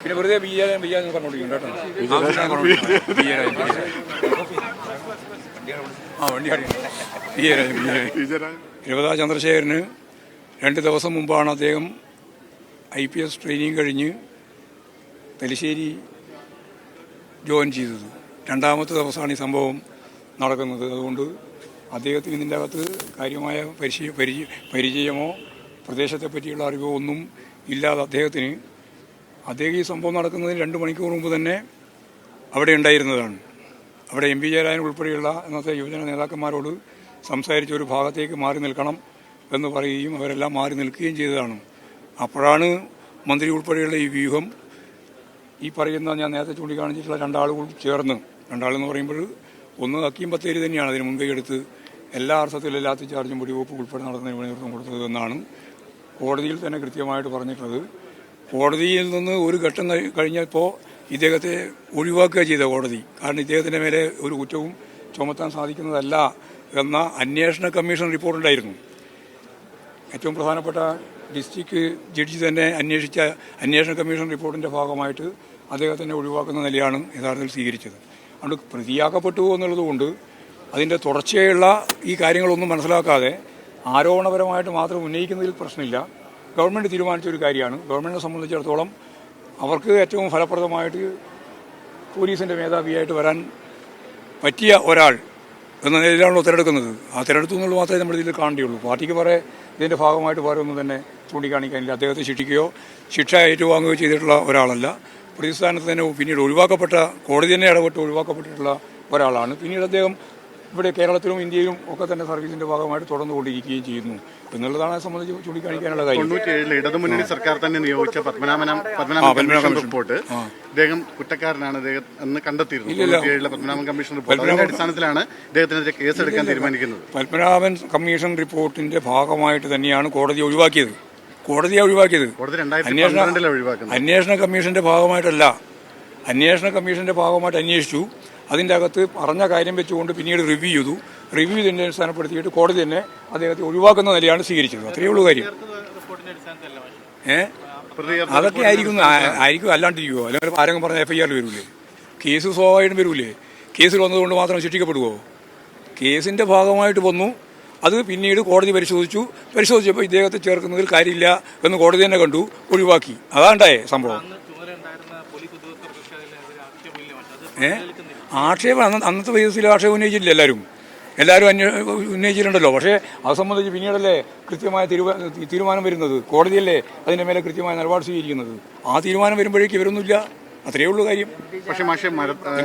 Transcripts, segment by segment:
പിന്നെ വെറുതെ ബിയ്യാന്ന് പറഞ്ഞോണ്ടിരിക്കും രവതാ ചന്ദ്രശേഖരന് 2 ദിവസം മുമ്പാണ് അദ്ദേഹം IPS ട്രെയിനിങ് കഴിഞ്ഞ് തലശ്ശേരി ജോയിൻ ചെയ്തത്. 2ാമത്തെ ദിവസമാണ് ഈ സംഭവം നടക്കുന്നത്. അതുകൊണ്ട് അദ്ദേഹത്തിന് ഇതിൻ്റെ അകത്ത് കാര്യമായ പരിചയമോ പ്രദേശത്തെ പറ്റിയുള്ള അറിവോ ഒന്നും ഇല്ലാതെ അദ്ദേഹം ഈ സംഭവം നടക്കുന്നതിന് 2 മണിക്കൂർ മുമ്പ് തന്നെ അവിടെ ഉണ്ടായിരുന്നതാണ്. അവിടെ MP ജയരാജൻ ഉൾപ്പെടെയുള്ള ഇന്നത്തെ യുവജന നേതാക്കന്മാരോട് സംസാരിച്ച് ഒരു ഭാഗത്തേക്ക് മാറി നിൽക്കണം എന്ന് പറയുകയും അവരെല്ലാം മാറി നിൽക്കുകയും ചെയ്തതാണ്. അപ്പോഴാണ് മന്ത്രി ഉൾപ്പെടെയുള്ള ഈ വ്യൂഹം ഈ പറയുന്ന ഞാൻ നേരത്തെ ചൂണ്ടിക്കാണിച്ചിട്ടുള്ള 2 ആളുകൾ ചേർന്ന്, 2 ആളെന്ന് പറയുമ്പോൾ ഒന്ന് ഹക്കീം ബത്തേരി തന്നെയാണ് അതിന് മുൻകൈ എടുത്ത് എല്ലാ അർത്ഥത്തിലും ലാത്തി ചാർജും വെടിവെപ്പ് ഉൾപ്പെടെ നടത്തുന്നതിന് നേതൃത്വം കൊടുത്തത് എന്നാണ് കോടതിയിൽ തന്നെ കൃത്യമായിട്ട് പറഞ്ഞിട്ടുള്ളത്. കോടതിയിൽ നിന്ന് ഒരു ഘട്ടം കഴിഞ്ഞപ്പോൾ ഇദ്ദേഹത്തെ ഒഴിവാക്കുക ചെയ്ത കോടതി. കാരണം ഇദ്ദേഹത്തിൻ്റെ മേലെ ഒരു കുറ്റവും ചുമത്താൻ സാധിക്കുന്നതല്ല എന്ന അന്വേഷണ കമ്മീഷൻ റിപ്പോർട്ടുണ്ടായിരുന്നു. ഏറ്റവും പ്രധാനപ്പെട്ട ഡിസ്ട്രിക്ട് ജഡ്ജി തന്നെ അന്വേഷിച്ച അന്വേഷണ കമ്മീഷൻ റിപ്പോർട്ടിൻ്റെ ഭാഗമായിട്ട് അദ്ദേഹത്തിനെ ഒഴിവാക്കുന്ന നിലയാണ് യഥാർത്ഥത്തിൽ സ്വീകരിച്ചത്. അതുകൊണ്ട് പ്രതിയാക്കപ്പെട്ടു എന്നുള്ളതുകൊണ്ട് അതിൻ്റെ തുടർച്ചയായുള്ള ഈ കാര്യങ്ങളൊന്നും മനസ്സിലാക്കാതെ ആരോപണപരമായിട്ട് മാത്രം ഉന്നയിക്കുന്നതിൽ പ്രശ്നമില്ല. ഗവൺമെൻറ് തീരുമാനിച്ചൊരു കാര്യമാണ്. ഗവൺമെൻറ്റിനെ സംബന്ധിച്ചിടത്തോളം അവർക്ക് ഏറ്റവും ഫലപ്രദമായിട്ട് പോലീസിൻ്റെ മേധാവിയായിട്ട് വരാൻ പറ്റിയ ഒരാൾ എന്ന നിലയിലാണല്ലോ തിരഞ്ഞെടുക്കുന്നത്. ആ തിരഞ്ഞെടുത്തു എന്നുള്ളത് മാത്രമേ നമ്മൾ ഇതിൽ കാണേണ്ടിയുള്ളൂ. പാർട്ടിക്ക് ഇതിൻ്റെ ഭാഗമായിട്ട് ഒന്നും തന്നെ ചൂണ്ടിക്കാണിക്കാനില്ല. അദ്ദേഹത്തെ ശിക്ഷ ഏറ്റുവാങ്ങുകയോ ചെയ്തിട്ടുള്ള ഒരാളല്ല. പ്രതിസ്ഥാനത്ത് തന്നെ പിന്നീട് കോടതി തന്നെ ഇടപെട്ട് ഒഴിവാക്കപ്പെട്ടിട്ടുള്ള ഒരാളാണ്. പിന്നീട് അദ്ദേഹം ഇവിടെ കേരളത്തിലും ഇന്ത്യയിലും ഒക്കെ തന്നെ സർവീസിന്റെ ഭാഗമായിട്ട് തുടർന്നുകൊണ്ടിരിക്കുകയും ചെയ്യുന്നു എന്നുള്ളതാണ് സംബന്ധിച്ച് ചൂണ്ടിക്കാണിക്കാനുള്ള കാര്യം. 97 ഇടതുമുന്നണി സർക്കാർ തന്നെ നിയോഗിച്ച പത്മനാഭൻ റിപ്പോർട്ട് ഇദ്ദേഹം കുറ്റക്കാരനാണ് എന്ന് കണ്ടെത്തിയിരുന്നു. 97 പത്മനാഭൻ കമ്മീഷൻ റിപ്പോർട്ട് അതിന്റെ അടിസ്ഥാനത്തിലാണ് ഇദ്ദേഹത്തിനെതിരെ കേസെടുക്കാൻ തീരുമാനിക്കുന്നത്. പത്മനാഭൻ കമ്മീഷൻ റിപ്പോർട്ടിന്റെ ഭാഗമായിട്ട് തന്നെയാണ് കോടതിയെ ഒഴിവാക്കിയത്. അന്വേഷണ കമ്മീഷന്റെ ഭാഗമായിട്ടല്ല. അന്വേഷണ കമ്മീഷന്റെ ഭാഗമായിട്ട് അന്വേഷിച്ചു. അതിൻ്റെ അകത്ത് പറഞ്ഞ കാര്യം വെച്ചുകൊണ്ട് പിന്നീട് റിവ്യൂ ചെയ്തതിനെ അടിസ്ഥാനപ്പെടുത്തിയിട്ട് കോടതി തന്നെ അദ്ദേഹത്തെ ഒഴിവാക്കുന്ന നിലയാണ് സ്വീകരിച്ചത്. അത്രയേ ഉള്ളൂ കാര്യം. അതൊക്കെ ആയിരിക്കും അല്ലാണ്ടിരിക്കുമോ? അല്ലെങ്കിൽ ആരെങ്കിലും പറഞ്ഞ FIR വരൂലേ? കേസ് സ്വാഭാവികമായിട്ടും വരൂലേ? കേസിൽ വന്നതുകൊണ്ട് മാത്രം ശിക്ഷിക്കപ്പെടുവോ? കേസിന്റെ ഭാഗമായിട്ട് വന്നു. അത് പിന്നീട് കോടതി പരിശോധിച്ചപ്പോൾ ഇദ്ദേഹത്തെ ചേർക്കുന്നതിൽ കാര്യമില്ല എന്ന് കോടതി തന്നെ കണ്ടു, ഒഴിവാക്കി. അതാണ്ടായേ സംഭവം. ആക്ഷേപം അന്നത്തെ വയസ്സിൽ ആക്ഷേപം ഉന്നയിച്ചിട്ടില്ല. എല്ലാവരും ഉന്നയിച്ചിട്ടുണ്ടല്ലോ. പക്ഷേ അത് സംബന്ധിച്ച് പിന്നീടല്ലേ കൃത്യമായ തീരുമാനം വരുന്നത്. കോടതിയല്ലേ അതിൻ്റെ മേലെ കൃത്യമായ നിലപാട് സ്വീകരിക്കുന്നത്. ആ തീരുമാനം വരുമ്പോഴേക്ക് ഇവരൊന്നുമില്ല. അത്രയേ ഉള്ളൂ കാര്യം. പക്ഷേ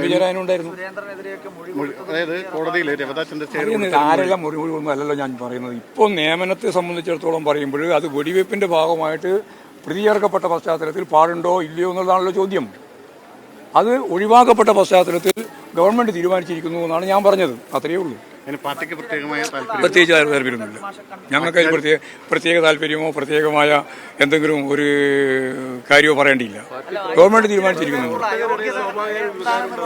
വിചാരനുണ്ടായിരുന്നു. ആരെല്ലാം മുറിവൊന്നും അല്ലല്ലോ ഞാൻ പറയുന്നത്. ഇപ്പോൾ നിയമനത്തെ സംബന്ധിച്ചിടത്തോളം പറയുമ്പോൾ അത് വെടിവെപ്പിന്റെ ഭാഗമായിട്ട് പ്രതിചേർക്കപ്പെട്ട പശ്ചാത്തലത്തിൽ പാടുണ്ടോ ഇല്ലയോ എന്നുള്ളതാണല്ലോ ചോദ്യം. അത് ഒഴിവാക്കപ്പെട്ട പശ്ചാത്തലത്തിൽ ഗവൺമെന്റ് തീരുമാനിച്ചിരിക്കുന്നു എന്നാണ് ഞാൻ പറഞ്ഞത്. അത്രയേ ഉള്ളൂ. പ്രത്യേകിച്ച് താല്പര്യമൊന്നുമില്ല. ഞങ്ങൾക്ക് പ്രത്യേക താല്പര്യമോ പ്രത്യേകമായ എന്തെങ്കിലും ഒരു കാര്യമോ പറയേണ്ടിയില്ല. ഗവൺമെന്റ് തീരുമാനിച്ചിരിക്കുന്നു.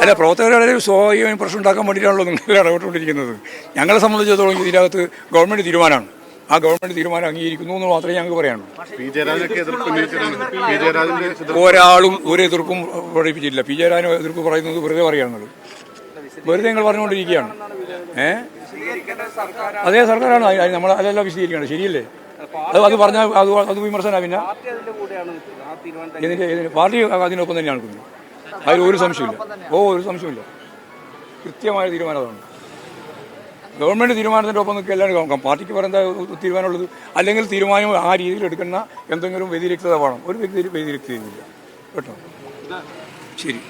അല്ല, പ്രവർത്തകരുടെ സ്വാഭാവികമായും പ്രശ്നം ഉണ്ടാക്കാൻ വേണ്ടിയിട്ടാണല്ലോ നിങ്ങൾ ഇടപെട്ടുകൊണ്ടിരിക്കുന്നത്. ഞങ്ങളെ സംബന്ധിച്ചിടത്തോളം ഇതിനകത്ത് ഗവൺമെന്റ് തീരുമാനമാണ്. ആ ഗവൺമെന്റ് തീരുമാനം അംഗീകരിക്കുന്നു എന്ന് മാത്രമേ ഞങ്ങൾക്ക് പറയാനുള്ളൂ. ഒരാളും ഒരു എതിർപ്പും പ്രകടിപ്പിച്ചിട്ടില്ല. പി ജയരാജന് എതിർപ്പ് പറയുന്നത് വെറുതെ പറയുന്നത്. വെറുതെ നിങ്ങൾ പറഞ്ഞുകൊണ്ടിരിക്കുകയാണ്. അതേ സർക്കാരാണ് നമ്മൾ അതെല്ലാം വിശദീകരിക്കണം. ശരിയല്ലേ? അത് പറഞ്ഞാൽ അത് വിമർശന. പിന്നെ പാർട്ടി അതിനൊപ്പം തന്നെയാണ് നിൽക്കുന്നത്. അതിൽ ഒരു സംശയമില്ല. കൃത്യമായ തീരുമാനമാണ്. ഗവൺമെന്റ് തീരുമാനത്തിൻ്റെ ഒപ്പം നിൽക്കുക എല്ലാവരും നോക്കാം. പാർട്ടിക്ക് പറയുന്ന തീരുമാനമുള്ളത് അല്ലെങ്കിൽ തീരുമാനം ആ രീതിയിൽ എടുക്കുന്ന എന്തെങ്കിലും വ്യതിരിക്തത വേണം. ഒരു വ്യതിരിക്തതയില്ല കേട്ടോ. ശരി.